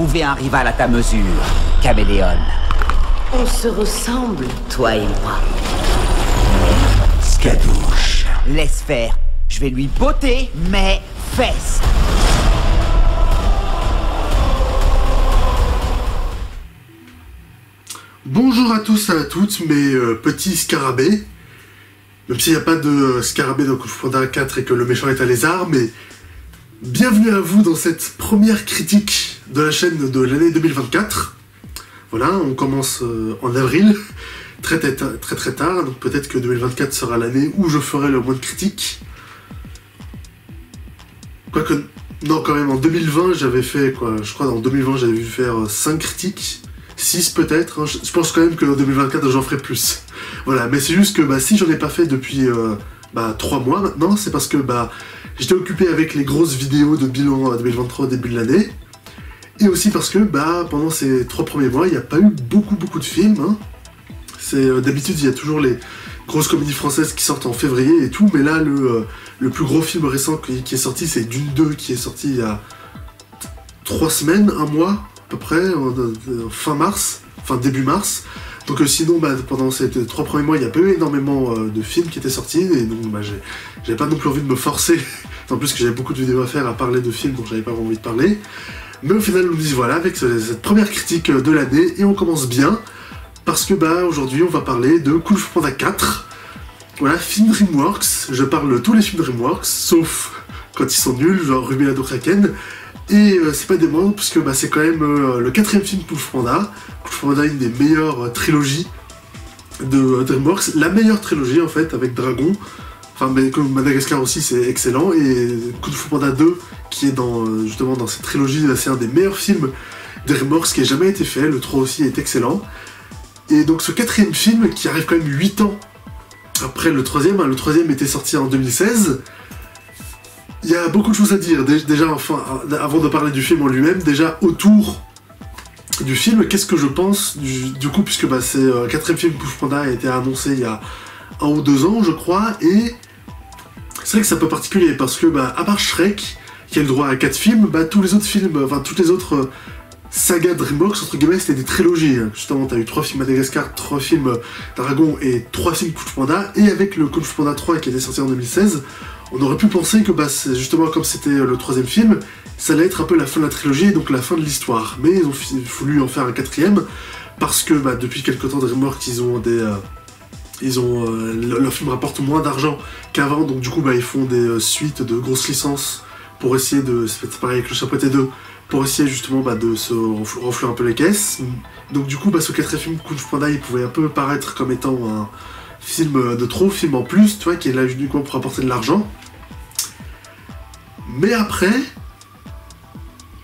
trouver un rival à ta mesure, Caméléon. On se ressemble, toi et moi. Skadouche. Laisse faire. Je vais lui botter mes fesses. Bonjour à tous et à toutes, mes petits scarabées. Même s'il n'y a pas de scarabée dans Kung Fu Panda 4 et que le méchant est un lézard, mais bienvenue à vous dans cette première critique de la chaîne de l'année 2024. Voilà, on commence en avril, très tard, donc peut-être que 2024 sera l'année où je ferai le moins de critiques. Quoique, non, quand même, en 2020, j'avais fait, je crois en 2020, j'avais vu faire 5 critiques, 6 peut-être, hein. Je pense quand même qu'en 2024, j'en ferai plus. Voilà, mais c'est juste que si j'en ai pas fait depuis 3 mois maintenant, c'est parce que j'étais occupé avec les grosses vidéos de bilan 2023 au début de l'année, et aussi parce que pendant ces 3 premiers mois, il n'y a pas eu beaucoup de films, hein. D'habitude, il y a toujours les grosses comédies françaises qui sortent en février et tout, mais là, le plus gros film récent qui est sorti, c'est Dune 2, qui est sorti il y a 3 semaines, 1 mois, à peu près, début mars. Donc sinon, pendant ces 3 premiers mois, il n'y a pas eu énormément de films qui étaient sortis, et donc j'avais pas non plus envie de me forcer, en plus que j'avais beaucoup de vidéos à faire à parler de films dont j'avais pas envie de parler. Mais au final, on nous dit voilà, avec cette première critique de l'année, et on commence bien, parce que aujourd'hui, on va parler de Kung Fu Panda 4, voilà, film DreamWorks. Je parle de tous les films DreamWorks, sauf quand ils sont nuls, genre Ruby Lado Kraken. Et c'est pas des moindres, puisque c'est quand même le 4e film Kung Fu Panda. Kung Fu Panda, une des meilleures trilogies de DreamWorks, la meilleure trilogie en fait, avec Dragon. Enfin, mais comme Madagascar aussi, c'est excellent. Et Kung Fu Panda 2, qui est justement dans cette trilogie, c'est un des meilleurs films DreamWorks qui ait jamais été fait. Le 3 aussi est excellent. Et donc ce 4e film, qui arrive quand même 8 ans après le 3e, le 3e était sorti en 2016. Il y a beaucoup de choses à dire, déjà, avant de parler du film en lui-même, déjà autour du film, qu'est-ce que je pense du coup, puisque c'est le 4e film Kung Fu Panda a été annoncé il y a 1 ou 2 ans, je crois, et c'est vrai que c'est un peu particulier, parce que à part Shrek, qui a le droit à 4 films, tous les autres films, toutes les autres sagas DreamWorks, entre guillemets, c'était des trilogies. Justement, t'as eu 3 films Madagascar, 3 films Dragon et 3 films Kung Fu Panda, et avec le Kung Fu Panda 3 qui était sorti en 2016, on aurait pu penser que justement comme c'était le 3e film, ça allait être un peu la fin de la trilogie, donc la fin de l'histoire. Mais ils ont voulu en faire un 4e, parce que depuis quelques temps DreamWorks, leurs films rapportent moins d'argent qu'avant, donc du coup ils font des suites de grosses licences pour essayer c'est pareil avec le Chapeauté 2, pour essayer justement de se renflouer un peu les caisses. Donc du coup ce 4e film Kung Fu Panda, il pouvait un peu paraître comme étant un film de trop, film en plus, tu vois, qui est là uniquement pour apporter de l'argent. Mais après,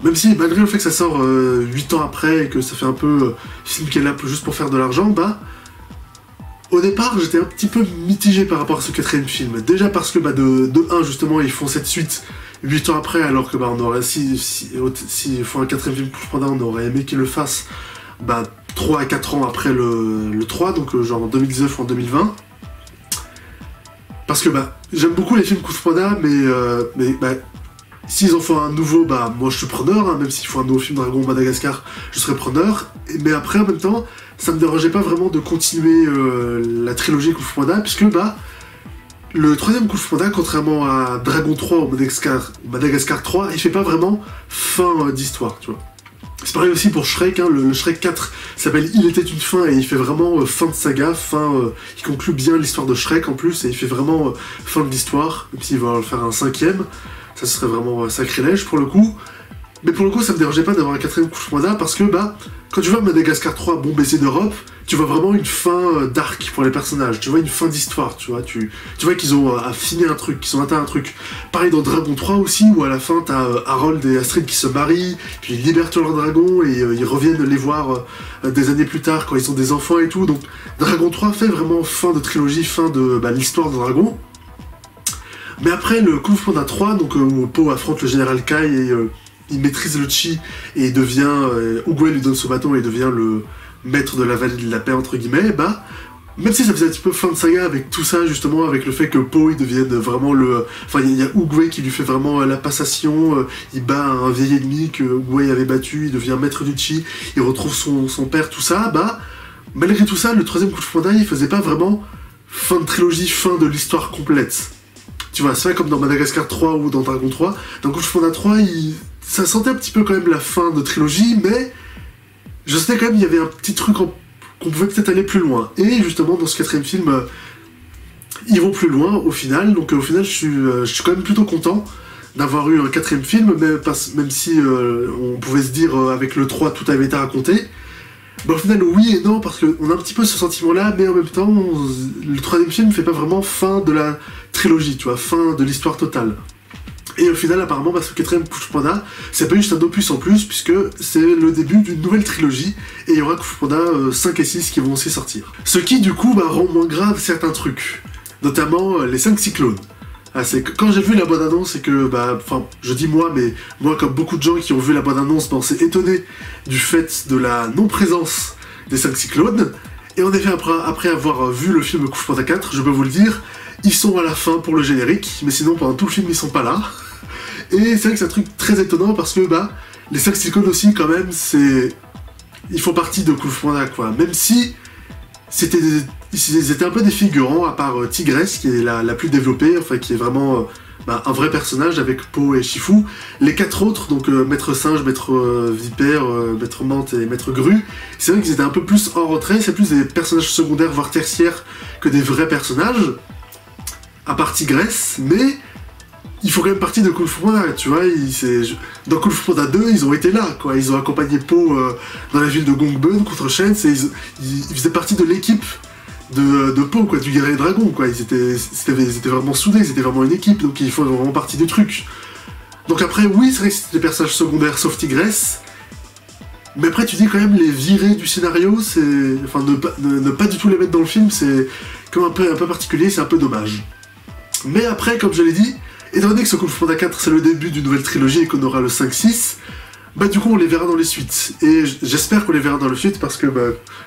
même si malgré le fait que ça sort 8 ans après et que ça fait un peu film qui est là juste pour faire de l'argent, au départ j'étais un petit peu mitigé par rapport à ce 4e film. Déjà parce que de 1 justement ils font cette suite 8 ans après, alors que on aurait s'ils font un 4e film Kung Fu Panda, on aurait aimé qu'ils le fassent 3 à 4 ans après le 3, donc genre en 2019 ou en 2020. Parce que j'aime beaucoup les films Kung Fu Panda, mais s'ils en font un nouveau, moi je suis preneur, hein, même s'ils font un nouveau film Dragon Madagascar, je serais preneur. Mais après, en même temps, ça me dérangeait pas vraiment de continuer la trilogie Kung Fu Panda, puisque le 3e Kung Fu Panda, contrairement à Dragon 3 ou Madagascar 3, il fait pas vraiment fin d'histoire, tu vois. C'est pareil aussi pour Shrek, hein, le Shrek 4 s'appelle Il était une fin, et il fait vraiment fin de saga, il conclut bien l'histoire de Shrek en plus, et il fait vraiment fin de l'histoire, même s'il va en faire un 5e, ça serait vraiment sacrilège pour le coup. Mais pour le coup, ça me dérangeait pas d'avoir un 4e Kung Fu Panda, parce que quand tu vois Madagascar 3, Bon baiser d'Europe, tu vois vraiment une fin d'arc pour les personnages, tu vois une fin d'histoire, tu vois qu'ils ont affiné un truc, qu'ils ont atteint un truc. Pareil dans Dragon 3 aussi, où à la fin t'as Harold et Astrid qui se marient, puis ils libèrent tous leurs dragons, et ils reviennent les voir des années plus tard quand ils sont des enfants et tout. Donc Dragon 3 fait vraiment fin de trilogie, fin de l'histoire de Dragon. Mais après le Kung Fu Panda 3, donc où Po affronte le général Kai et il maîtrise le chi, et il devient Oogway lui donne son bâton et il devient le maître de la vallée de la paix entre guillemets, Même si ça faisait un petit peu fin de saga avec tout ça, justement, avec le fait que Po, il devienne vraiment le... Enfin, il y a Oogway qui lui fait vraiment la passation, il bat un vieil ennemi que Oogway avait battu, il devient maître du Chi, il retrouve son père, tout ça, bah, malgré tout ça, le troisième Kung Fu Panda, il faisait pas vraiment fin de trilogie, fin de l'histoire complète. Tu vois, c'est pas comme dans Madagascar 3 ou dans Dragon 3. Dans Kung Fu Panda 3, ça sentait un petit peu quand même la fin de trilogie, mais je sentais quand même qu'il y avait un petit truc qu'on pouvait peut-être aller plus loin. Et justement, dans ce quatrième film, ils vont plus loin au final. Donc au final, je suis quand même plutôt content d'avoir eu un quatrième film, même si on pouvait se dire avec le 3, tout avait été raconté. Bah, au final, oui et non, parce qu'on a un petit peu ce sentiment-là, mais en même temps, le troisième film ne fait pas vraiment fin de la trilogie, tu vois, fin de l'histoire totale. Et au final, apparemment, ce quatrième Kung Fu Panda, c'est pas juste un opus en plus, puisque c'est le début d'une nouvelle trilogie, et il y aura Kung Fu Panda 5 et 6 qui vont aussi sortir. Ce qui, du coup, rend moins grave certains trucs, notamment les 5 cyclones. C'est que quand j'ai vu la bande-annonce, c'est que, je dis moi, mais moi, comme beaucoup de gens qui ont vu la bande-annonce, on s'est étonné du fait de la non-présence des 5 cyclones, et en effet, après avoir vu le film Kung Fu Panda 4, je peux vous le dire, ils sont à la fin pour le générique, mais sinon, pendant tout le film, ils sont pas là. Et c'est vrai que c'est un truc très étonnant parce que les 5 cyclones aussi quand même ils font partie de Kung Fu Panda quoi. Même si ils étaient un peu des figurants à part Tigresse qui est la plus développée, enfin qui est vraiment un vrai personnage avec Po et Shifu. Les 4 autres, donc Maître Singe, Maître Vipère, Maître Mante et Maître Grue, c'est vrai qu'ils étaient un peu plus en retrait, c'est plus des personnages secondaires voire tertiaires que des vrais personnages, à part Tigresse, mais ils font quand même partie de Kung Fu Panda, tu vois, dans Kung Fu Panda 2, ils ont été là, quoi, ils ont accompagné Po dans la ville de Gongbun contre Shen, ils faisaient partie de l'équipe de Po, quoi, du guerrier dragon, quoi, ils étaient vraiment soudés, ils étaient vraiment une équipe, donc ils font vraiment partie du truc. Donc après, oui, c'est vrai que c'était des personnages secondaires sauf Tigresse, mais après tu dis quand même les virer du scénario, enfin ne pas du tout les mettre dans le film, c'est comme un peu particulier, c'est un peu dommage. Mais après, comme je l'ai dit, étant donné que ce Kung Fu Panda 4 c'est le début d'une nouvelle trilogie et qu'on aura le 5-6, du coup on les verra dans les suites. Et j'espère qu'on les verra dans les suites parce que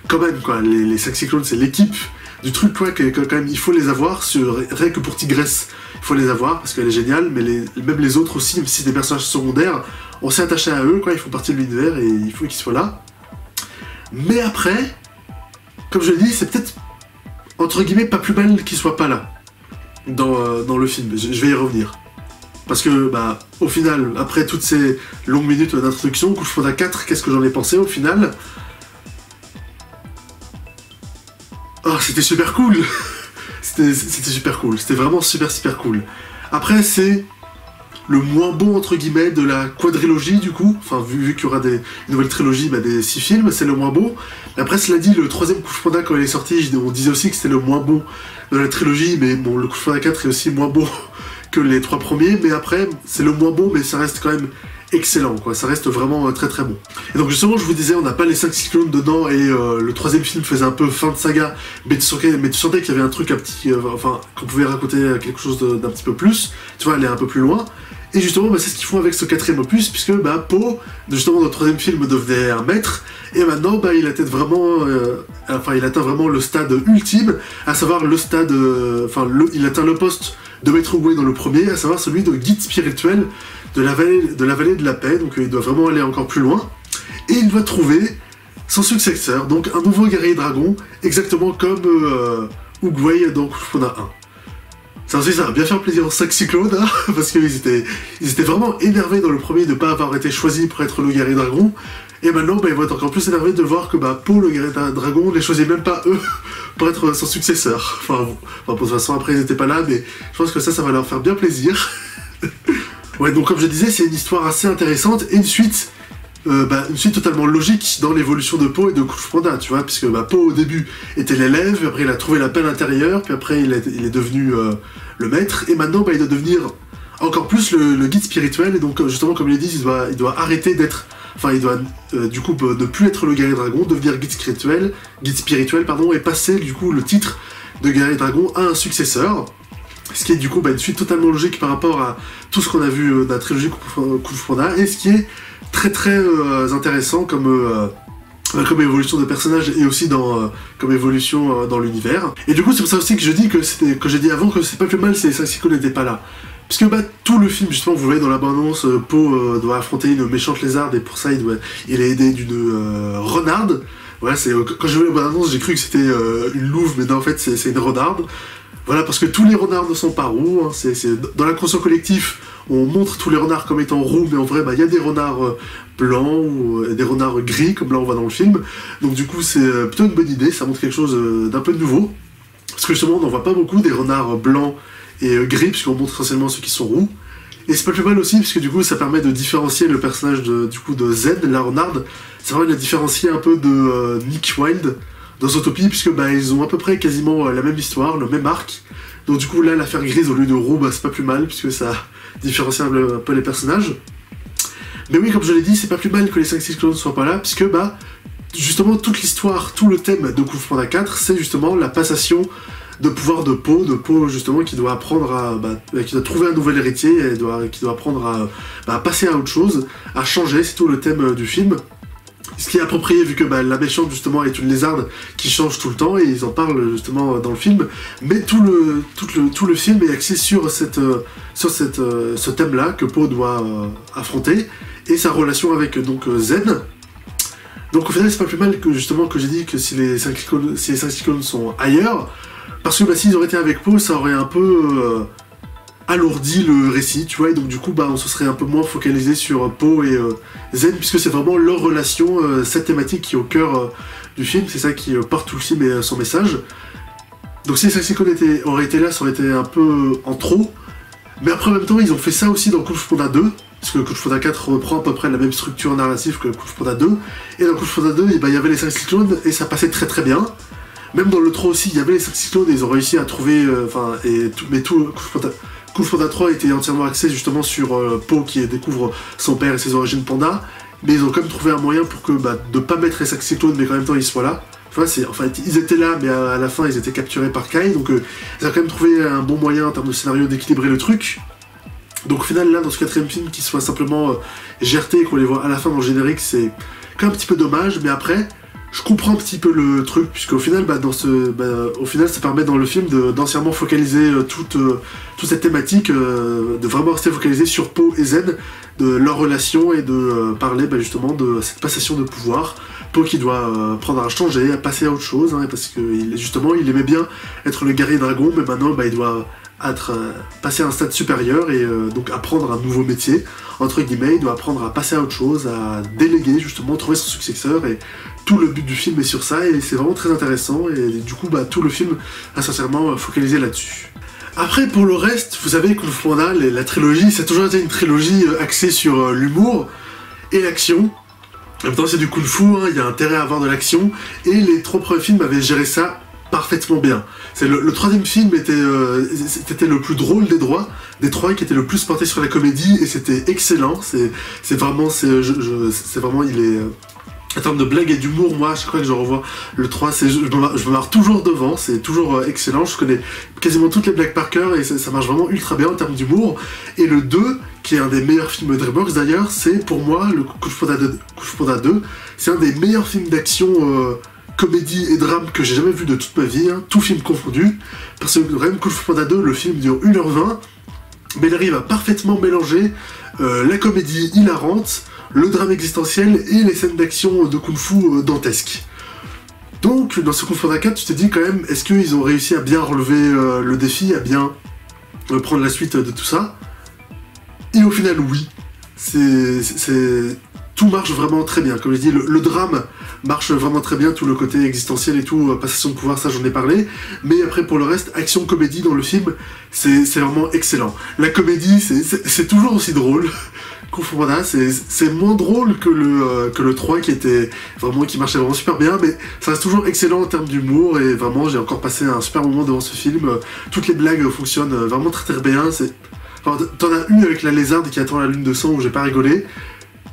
quand même quoi, les 5 cyclones c'est l'équipe du truc quoi, que quand même il faut les avoir, rien que pour Tigresse, il faut les avoir parce qu'elle est géniale, mais même les autres aussi, même si c'est des personnages secondaires, on s'est attaché à eux, quoi, ils font partie de l'univers et il faut qu'ils soient là. Mais après, comme je l'ai dit, c'est peut-être entre guillemets pas plus mal qu'ils soient pas là. Dans le film, je vais y revenir. Parce que, au final, après toutes ces longues minutes d'introduction, Kung Fu Panda 4, qu'est-ce que j'en ai pensé au final? Oh, c'était super cool. C'était super cool, c'était vraiment super cool. Après, c'est le moins bon, entre guillemets, de la quadrilogie, du coup. Enfin, vu qu'il y aura une nouvelle trilogie, des 6 films, c'est le moins bon. Après, cela dit, le troisième Kung Fu Panda, quand il est sorti, on disait aussi que c'était le moins bon de la trilogie, mais bon, le Kung Fu Panda 4 est aussi moins bon que les 3 premiers, mais après, c'est le moins bon, mais ça reste quand même excellent, quoi. Ça reste vraiment très bon. Et donc justement, je vous disais, on n'a pas les 5 cyclones dedans, et le troisième film faisait un peu fin de saga, mais tu sentais qu'il y avait un truc qu'on pouvait raconter quelque chose d'un petit peu plus, tu vois, aller un peu plus loin. Et justement, c'est ce qu'ils font avec ce quatrième opus, puisque Po, justement, dans le troisième film, devenait un maître, et maintenant, il atteint vraiment, le stade ultime, à savoir le stade, il atteint le poste de maître Oogway dans le premier, à savoir celui de guide spirituel de la vallée de la paix, donc il doit vraiment aller encore plus loin, et il doit trouver son successeur, donc un nouveau guerrier dragon, exactement comme Oogway dans Kung Fu Panda 1. Ça va bien faire plaisir aux 5 cyclones, hein, parce qu'ils étaient vraiment énervés dans le premier de ne pas avoir été choisi pour être le guerrier dragon, et maintenant ils vont être encore plus énervés de voir que Po, le guerrier dragon, ne les choisit même pas eux pour être son successeur. Enfin, de toute façon après ils n'étaient pas là, mais je pense que ça va leur faire bien plaisir. Ouais, donc comme je disais, c'est une histoire assez intéressante, et une suite totalement logique dans l'évolution de Po et de Kung Fu Panda, tu vois, puisque Po au début était l'élève, puis après il a trouvé la paix intérieure, puis après il est devenu le maître, et maintenant il doit devenir encore plus le guide spirituel, et donc justement comme il dit, il doit arrêter d'être, il doit du coup ne plus être le guerrier dragon, devenir guide spirituel, et passer du coup le titre de guerrier dragon à un successeur. Ce qui est du coup une suite totalement logique par rapport à tout ce qu'on a vu dans la trilogie Kung Fu Panda, et ce qui est très intéressant comme comme évolution de personnage et aussi comme évolution dans l'univers. Et du coup, c'est pour ça aussi que je dis que j'ai dit avant que c'est pas plus mal si les 5 cyclones n'étaient pas là. Puisque tout le film, justement, vous voyez dans la bande-annonce, Poe doit affronter une méchante lézarde et pour ça il est aidé d'une renarde. Voilà, quand j'ai vu la bande-annonce, j'ai cru que c'était une louve, mais non, en fait c'est une renarde. Voilà, parce que tous les renards ne sont pas roux, hein, dans l'inconscient collectif, on montre tous les renards comme étant roux, mais en vrai, il y a des renards blancs ou des renards gris, comme là on voit dans le film. Donc du coup, c'est plutôt une bonne idée, ça montre quelque chose d'un peu nouveau. Parce que justement, on n'en voit pas beaucoup des renards blancs et gris, puisqu'on montre essentiellement ceux qui sont roux. Et c'est pas plus mal aussi, puisque du coup, ça permet de différencier le personnage de Z, la renarde. Ça permet de la différencier un peu de Nick Wilde dans Zootopie, puisque ils ont à peu près quasiment la même histoire, le même arc. Donc du coup, là, l'affaire grise au lieu de roux, c'est pas plus mal, puisque ça différencie un peu les personnages. Mais oui, comme je l'ai dit, c'est pas plus mal que les 5 cyclones ne soient pas là, puisque justement, toute l'histoire, tout le thème de Kung Fu Panda 4, c'est justement la passation de pouvoir de Poe justement, qui doit apprendre qui doit trouver un nouvel héritier, et qui doit apprendre à passer à autre chose, à changer, c'est tout le thème du film. Ce qui est approprié vu que la méchante justement est une lézarde qui change tout le temps et ils en parlent justement dans le film, mais tout le film est axé sur ce thème-là que Poe doit affronter et sa relation avec Zen. Donc au final c'est pas plus mal que justement que j'ai dit que si les 5 cyclones sont ailleurs, parce que s'ils auraient été avec Poe, ça aurait un peu alourdi le récit, tu vois, et donc du coup on se serait un peu moins focalisé sur Poe et Zen, puisque c'est vraiment leur relation, cette thématique qui est au cœur du film, c'est ça qui porte tout le film et son message. Donc si les 5 cyclones auraient été là, ça aurait été un peu en trop, mais après en même temps ils ont fait ça aussi dans Kung Fu Panda 2, parce que Kung Fu Panda 4 reprend à peu près la même structure narrative que Kung Fu Panda 2, et dans Kung Fu Panda 2, il y avait les 5 cyclones et ça passait très très bien. Même dans le 3 aussi, il y avait les 5 cyclones et ils ont réussi à trouver, mais tout Kung Fu Panda 3 était entièrement axé justement sur Poe qui découvre son père et ses origines panda, mais ils ont quand même trouvé un moyen pour que de pas mettre les 5 cyclones, mais qu'en même temps ils soient là. Enfin, ils étaient là, mais à la fin ils étaient capturés par Kai, donc ils ont quand même trouvé un bon moyen en termes de scénario d'équilibrer le truc. Donc au final, là, dans ce 4ème film, qu'ils soient simplement GRT et qu'on les voit à la fin dans le générique, c'est quand même un petit peu dommage, mais après, je comprends un petit peu le truc, puisqu'au final, au final, ça permet dans le film d'entièrement focaliser toute cette thématique, de vraiment rester focalisé sur Poe et Zen, de leur relation et de parler justement de cette passation de pouvoir. Poe qui doit apprendre à changer, à passer à autre chose, hein, parce que justement, il aimait bien être le guerrier dragon, mais maintenant, il doit passer à un stade supérieur et donc apprendre un nouveau métier, entre guillemets, il doit apprendre à passer à autre chose, à déléguer justement, trouver son successeur, et tout le but du film est sur ça et c'est vraiment très intéressant et du coup tout le film a sincèrement focalisé là-dessus. Après pour le reste, vous savez Kung Fu Panda, la trilogie, ça a toujours été une trilogie axée sur l'humour et l'action. En même temps c'est du Kung Fu, il y a intérêt à avoir de l'action et les 3 premiers films avaient géré ça parfaitement bien. Le 3ème film c'était le plus drôle des 3 qui était le plus porté sur la comédie et c'était excellent. C'est vraiment il est en termes de blagues et d'humour, moi, je crois que je revois le 3, je me marre toujours devant, c'est toujours excellent, je connais quasiment toutes les blagues par cœur et ça marche vraiment ultra bien en termes d'humour. Et le 2, qui est un des meilleurs films DreamWorks d'ailleurs, c'est pour moi, le Kung Fu Panda 2, c'est un des meilleurs films d'action, comédie et drame que j'ai jamais vu de toute ma vie, hein, tout film confondu, parce que même Kung Fu Panda 2, le film dure 1h20, mais il arrive à parfaitement mélanger la comédie hilarante, le drame existentiel et les scènes d'action de kung-fu dantesques. Donc, dans ce Kung Fu Panda 4, tu te dis quand même, est-ce qu'ils ont réussi à bien relever le défi, à bien prendre la suite de tout ça? Et au final, oui. Tout marche vraiment très bien. Comme je dis, le drame marche vraiment très bien, tout le côté existentiel et tout, passation de pouvoir, ça j'en ai parlé. Mais après, pour le reste, action-comédie dans le film, c'est vraiment excellent. La comédie, c'est toujours aussi drôle. Kung Fu Panda, c'est moins drôle que le 3 qui marchait vraiment super bien, mais ça reste toujours excellent en termes d'humour, et vraiment j'ai encore passé un super moment devant ce film. Toutes les blagues fonctionnent vraiment très très bien. T'en as une avec la lézarde qui attend la lune de sang où j'ai pas rigolé,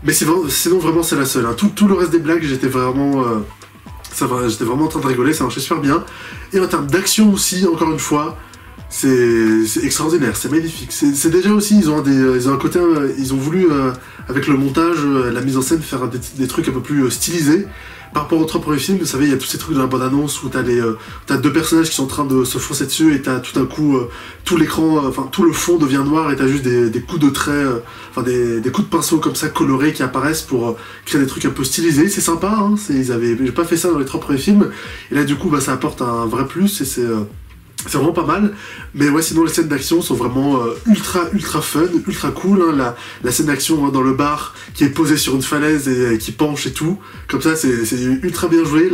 mais sinon vraiment c'est la seule. Hein. Tout le reste des blagues, j'étais vraiment en train de rigoler, ça marchait super bien. Et en termes d'action aussi, encore une fois, c'est extraordinaire, c'est magnifique. C'est déjà aussi, ils ont un côté, ils ont voulu, avec le montage, la mise en scène, faire des trucs un peu plus stylisés. par rapport aux 3 premiers films, vous savez, il y a tous ces trucs de la bande-annonce où t'as 2 personnages qui sont en train de se foncer dessus et t'as tout d'un coup tout l'écran, tout le fond devient noir et t'as juste des coups de trait, des coups de pinceau comme ça colorés qui apparaissent pour créer des trucs un peu stylisés. C'est sympa, hein, j'ai pas fait ça dans les 3 premiers films et là du coup ça apporte un vrai plus et c'est vraiment pas mal, mais ouais, sinon les scènes d'action sont vraiment ultra fun, ultra cool, hein. La scène d'action hein, dans le bar qui est posée sur une falaise et qui penche et tout, comme ça c'est ultra bien joué.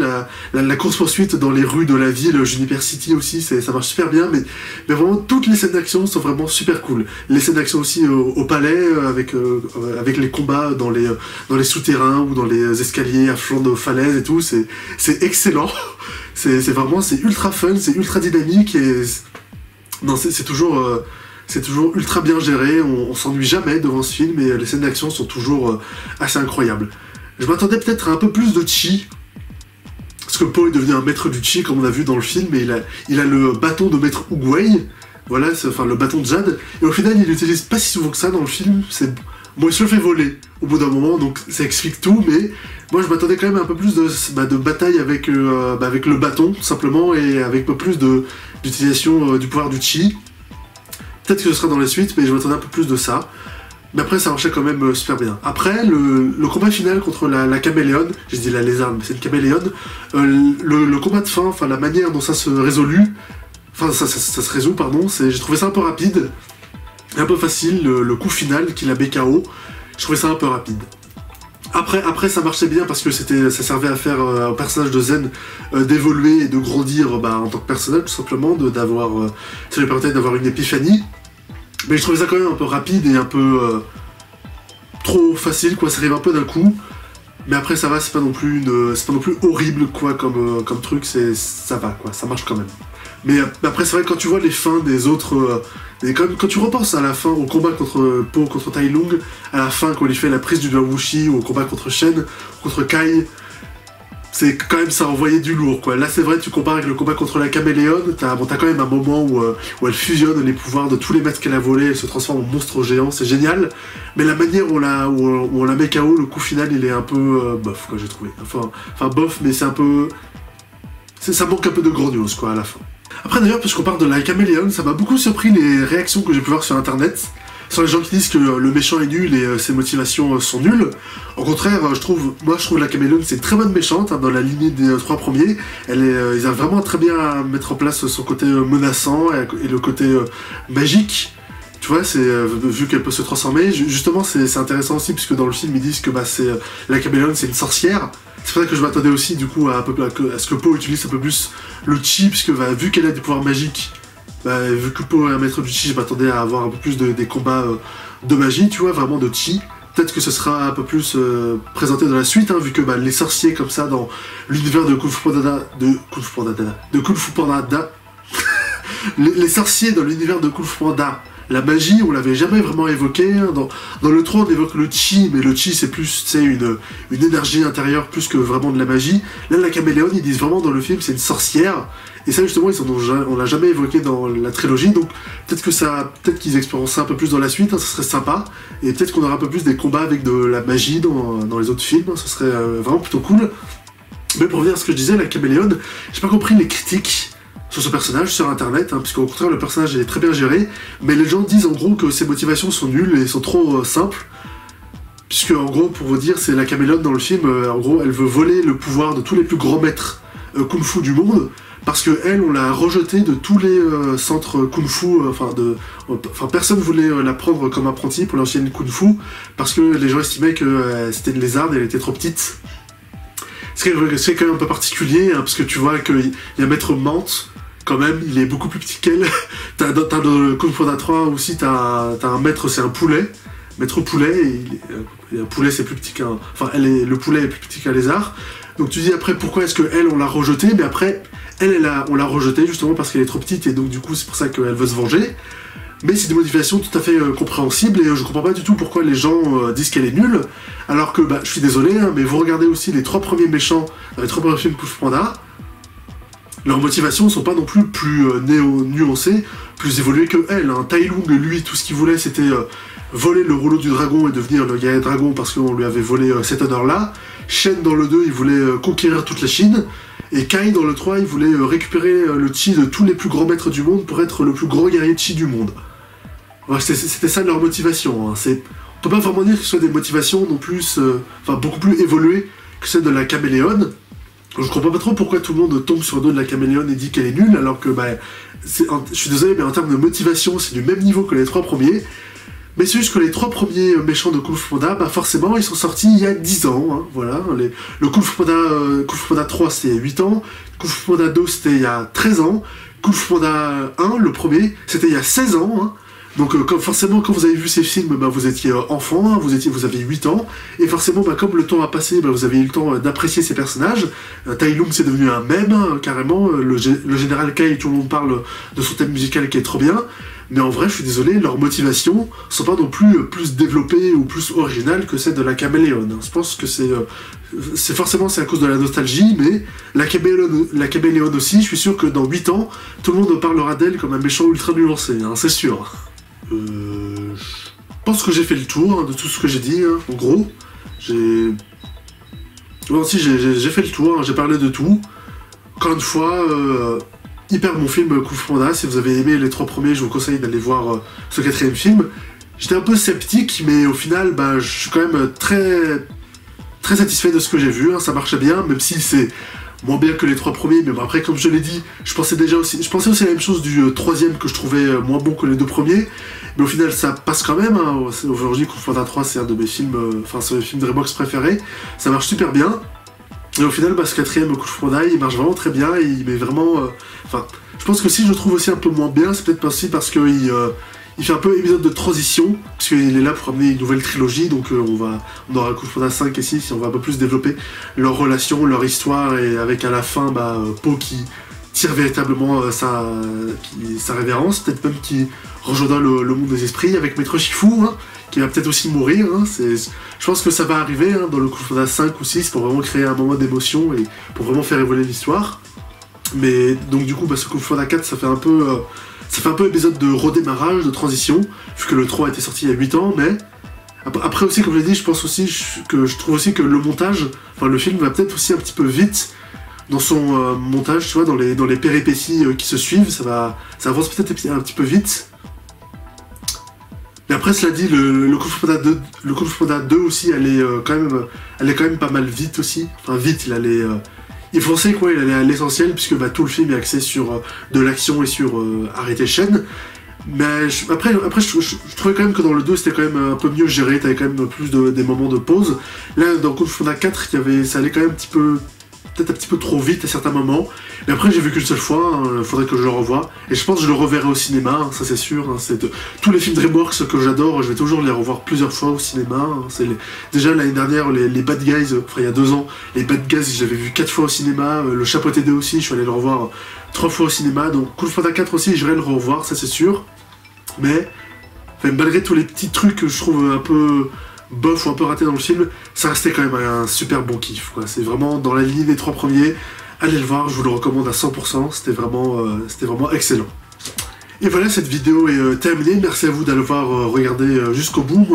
La course-poursuite dans les rues de la ville, Juniper City aussi, ça marche super bien, mais vraiment toutes les scènes d'action sont vraiment super cool. Les scènes d'action aussi au palais, avec les combats dans les souterrains ou dans les escaliers à flanc de falaise et tout, c'est excellent. C'est ultra fun, c'est ultra dynamique et non, c'est toujours ultra bien géré, on s'ennuie jamais devant ce film et les scènes d'action sont toujours assez incroyables. Je m'attendais peut-être à un peu plus de chi, parce que Po est devenu un maître du chi comme on a vu dans le film, et il a le bâton de maître Oogway, voilà, le bâton de Jade, et au final il l'utilise pas si souvent que ça dans le film. Bon, il se le fait voler au bout d'un moment, donc ça explique tout, mais moi je m'attendais quand même à un peu plus de bataille avec le bâton, tout simplement, et avec un peu plus d'utilisation du pouvoir du chi. Peut-être que ce sera dans les suites, mais je m'attendais un peu plus de ça. Mais après, ça marchait quand même super bien. Après, le combat final contre la caméléone, j'ai dit la lézarde, mais c'est une caméléone, le combat de fin, la manière dont ça se résout, pardon, j'ai trouvé ça un peu rapide, un peu facile, le coup final qui la met KO, je trouvais ça un peu rapide. Après ça marchait bien parce que ça servait à faire au personnage de Zen d'évoluer et de grandir en tant que personnage, tout simplement, ça lui permettait d'avoir une épiphanie. Mais je trouvais ça quand même un peu rapide et un peu trop facile, quoi, ça arrive un peu d'un coup. Mais après ça va, c'est pas non plus horrible, quoi, comme truc, ça va, quoi, ça marche quand même. Mais après c'est vrai que quand tu vois les fins des autres... quand tu repenses à la fin, au combat contre Po, contre Tai Lung, à la fin quand il fait la prise du doigt Wuxi, ou au combat contre Shen, contre Kai, c'est quand même, ça envoyait du lourd, quoi. Là c'est vrai, tu compares avec le combat contre la caméléone, t'as quand même un moment où elle fusionne les pouvoirs de tous les maîtres qu'elle a volés, elle se transforme en monstre géant, c'est génial, mais la manière où on la met KO, le coup final il est un peu bof, quoi, j'ai trouvé. Enfin bof, mais c'est un peu... ça manque un peu de grandiose, quoi, à la fin. Après d'ailleurs, puisqu'on parle de la caméléone, ça m'a beaucoup surpris les réactions que j'ai pu voir sur internet, sur les gens qui disent que le méchant est nul et ses motivations sont nulles. Au contraire, je trouve la caméléone c'est une très bonne méchante, hein, dans la lignée des 3 premiers. Ils arrivent vraiment très bien à mettre en place son côté menaçant et le côté magique. Tu vois, vu qu'elle peut se transformer, justement c'est intéressant aussi, puisque dans le film ils disent que la caméléone c'est une sorcière. C'est pour ça que je m'attendais aussi du coup à ce que Po utilise un peu plus le chi, puisque vu qu'elle a des pouvoirs magiques, vu que Po est un maître du chi, je m'attendais à avoir un peu plus des combats de magie, tu vois, vraiment de chi. Peut-être que ce sera un peu plus présenté dans la suite, hein, vu que les sorciers comme ça dans l'univers de Kung Fu Panda, les sorciers dans l'univers de Kung Fu Panda, la magie, on l'avait jamais vraiment évoqué, hein. Dans le 3 on évoque le chi, mais le chi c'est plus une énergie intérieure plus que vraiment de la magie. Là la caméléone, ils disent vraiment dans le film c'est une sorcière, et ça justement on l'a jamais évoqué dans la trilogie, donc peut-être qu'ils exploreront ça un peu plus dans la suite, hein, ça serait sympa, et peut-être qu'on aura un peu plus des combats avec de la magie dans les autres films, hein, ça serait vraiment plutôt cool. Mais pour revenir à ce que je disais, la caméléone, j'ai pas compris les critiques sur ce personnage sur internet, hein, puisqu'au contraire le personnage est très bien géré, mais les gens disent en gros que ses motivations sont nulles et sont trop simples, puisque en gros, pour vous dire, c'est la caméléone dans le film, en gros elle veut voler le pouvoir de tous les plus grands maîtres kung-fu du monde, parce que elle, on l'a rejetée de tous les centres kung-fu, personne voulait la prendre comme apprentie pour l'enseigner kung-fu, parce que les gens estimaient que c'était une lézarde et elle était trop petite. C'est quand même un peu particulier, hein, parce que tu vois qu'il y a Maître Mante, quand même, il est beaucoup plus petit qu'elle. T'as dans le Kung Fu Panda 3 aussi, t'as un maître, c'est un poulet. Maître poulet, et un poulet c'est plus petit qu'un... le poulet est plus petit qu'un lézard. Donc tu dis après, pourquoi est-ce qu'elle, on l'a rejetée? Mais après, on l'a rejetée justement parce qu'elle est trop petite, et donc du coup c'est pour ça qu'elle veut se venger. Mais c'est des motivations tout à fait compréhensibles, et je comprends pas du tout pourquoi les gens disent qu'elle est nulle, alors que, je suis désolé, hein, mais vous regardez aussi les 3 premiers méchants, les 3 premiers films Kung Fu Panda, leurs motivations sont pas non plus nuancées, plus évoluées que elle, hein. Tai Lung, lui, tout ce qu'il voulait, c'était voler le rouleau du dragon et devenir le guerrier dragon parce qu'on lui avait volé cet honneur-là. Shen dans le 2, il voulait conquérir toute la Chine, et Kai dans le 3, il voulait récupérer le chi de tous les plus grands maîtres du monde pour être le plus grand guerrier de chi du monde. Ouais, c'était ça leur motivation. Hein. On peut pas vraiment dire que ce soit des motivations non plus, beaucoup plus évoluées que celles de la caméléone. Je comprends pas trop pourquoi tout le monde tombe sur le dos de la caméléone et dit qu'elle est nulle, alors que, je suis désolé, mais en termes de motivation, c'est du même niveau que les 3 premiers. Mais c'est juste que les 3 premiers méchants de Kung Fu Panda, forcément, ils sont sortis il y a 10 ans, hein, voilà. Le Kung Fu Panda 3, c'était il y a 8 ans, Kung Fu Panda 2, c'était il y a 13 ans, Kung Fu Panda 1, le premier, c'était il y a 16 ans, hein. Donc forcément, quand vous avez vu ces films, vous étiez enfant, hein, vous aviez 8 ans, et forcément, comme le temps a passé, vous avez eu le temps d'apprécier ces personnages. Tai Lung, c'est devenu un mème, hein, carrément, le général Kai, tout le monde parle de son thème musical qui est trop bien, mais en vrai, je suis désolé, leurs motivations sont pas non plus développées ou plus originales que celles de la caméléone. Je pense que c'est forcément à cause de la nostalgie, mais la caméléone aussi, je suis sûr que dans 8 ans, tout le monde parlera d'elle comme un méchant ultra nuancé, hein, c'est sûr. Je pense que j'ai fait le tour de tout ce que j'ai dit, hein. En gros. J'ai fait le tour, hein. J'ai parlé de tout. Encore une fois, hyper bon film Kung Fu Panda. Si vous avez aimé les 3 premiers, je vous conseille d'aller voir ce 4e film. J'étais un peu sceptique, mais au final, je suis quand même très satisfait de ce que j'ai vu, hein. Ça marchait bien, même si c'est moins bien que les 3 premiers, mais après, comme je l'ai dit, je pensais aussi à la même chose du 3e que je trouvais moins bon que les 2 premiers, mais au final ça passe quand même, hein. Aujourd'hui Kung Fu Panda 3 c'est un de mes films, c'est le film DreamWorks préféré, ça marche super bien, et au final ce 4e Kung Fu Panda il marche vraiment très bien, et il met vraiment, je pense que si je le trouve aussi un peu moins bien, c'est peut-être aussi parce qu'il il fait un peu épisode de transition, parce qu'il est là pour amener une nouvelle trilogie, donc on aura Kung Fu Panda 5 et 6, et on va un peu plus développer leur relation, leur histoire, et avec à la fin, Po qui tire véritablement sa révérence, peut-être même qui rejoindra le monde des esprits, avec Maître Shifu, hein, qui va peut-être aussi mourir, hein. Je pense que ça va arriver, hein, dans le Kung Fu Panda 5 ou 6, pour vraiment créer un moment d'émotion, et pour vraiment faire évoluer l'histoire. Mais donc du coup, ce Kung Fu Panda 4, ça fait un peu épisode de redémarrage, de transition, vu que le 3 était sorti il y a 8 ans, mais après aussi, comme je l'ai dit, je trouve aussi que le montage, le film va peut-être aussi un petit peu vite dans son montage, tu vois, dans les péripéties qui se suivent, ça avance peut-être un petit peu vite. Mais après, cela dit, le Kung Fu Panda 2 aussi, elle est quand même pas mal vite aussi, vite, il fonçait quoi, il allait à l'essentiel, puisque tout le film est axé sur de l'action et sur arrêter chaîne. Mais après je trouvais quand même que dans le 2 c'était quand même un peu mieux géré, t'avais quand même plus des moments de pause. Là dans Kung Fu Panda 4, ça allait quand même peut-être un petit peu trop vite à certains moments. Mais après j'ai vu qu'une seule fois, hein, faudrait que je le revoie. Et je pense que je le reverrai au cinéma, hein, ça c'est sûr. Hein, tous les films DreamWorks que j'adore, je vais toujours les revoir plusieurs fois au cinéma. Hein, déjà l'année dernière, les Bad Guys, il y a 2 ans, les Bad Guys, je l'avais vu 4 fois au cinéma. Le Chapeauté 2 aussi, je suis allé le revoir 3 fois au cinéma. Donc Kung Fu Panda 4 aussi, j'irai le revoir, ça c'est sûr. Mais malgré tous les petits trucs que je trouve un peu bof ou un peu ratés dans le film, ça restait quand même un super bon kiff, quoi. C'est vraiment dans la ligne des 3 premiers. Allez le voir, je vous le recommande à 100%, c'était vraiment excellent. Et voilà, cette vidéo est terminée, merci à vous d'avoir regardé jusqu'au bout.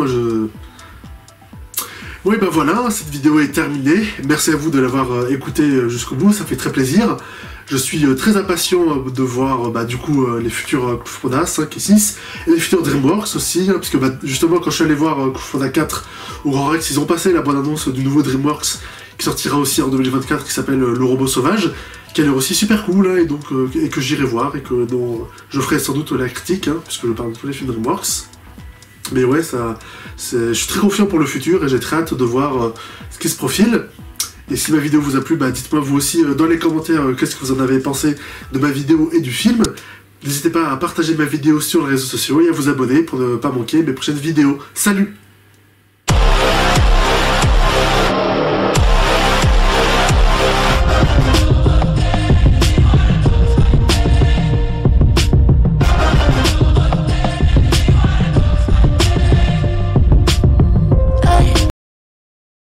Oui, voilà, cette vidéo est terminée, merci à vous de l'avoir écouté jusqu'au bout, ça fait très plaisir. Je suis très impatient de voir du coup les futurs Kung Fu Panda 5 et 6, et les futurs DreamWorks aussi, hein, parce que justement quand je suis allé voir Kung Fu Panda 4 au Grand Rex, ils ont passé la bonne annonce du nouveau DreamWorks qui sortira aussi en 2024, qui s'appelle Le Robot Sauvage, qui a l'air aussi super cool, hein, et que j'irai voir, et dont je ferai sans doute la critique, hein, puisque je parle de tous les films DreamWorks. Mais ouais, je suis très confiant pour le futur, et j'ai très hâte de voir ce qui se profile. Et si ma vidéo vous a plu, dites-moi vous aussi dans les commentaires qu'est-ce que vous en avez pensé de ma vidéo et du film. N'hésitez pas à partager ma vidéo sur les réseaux sociaux et à vous abonner pour ne pas manquer mes prochaines vidéos. Salut!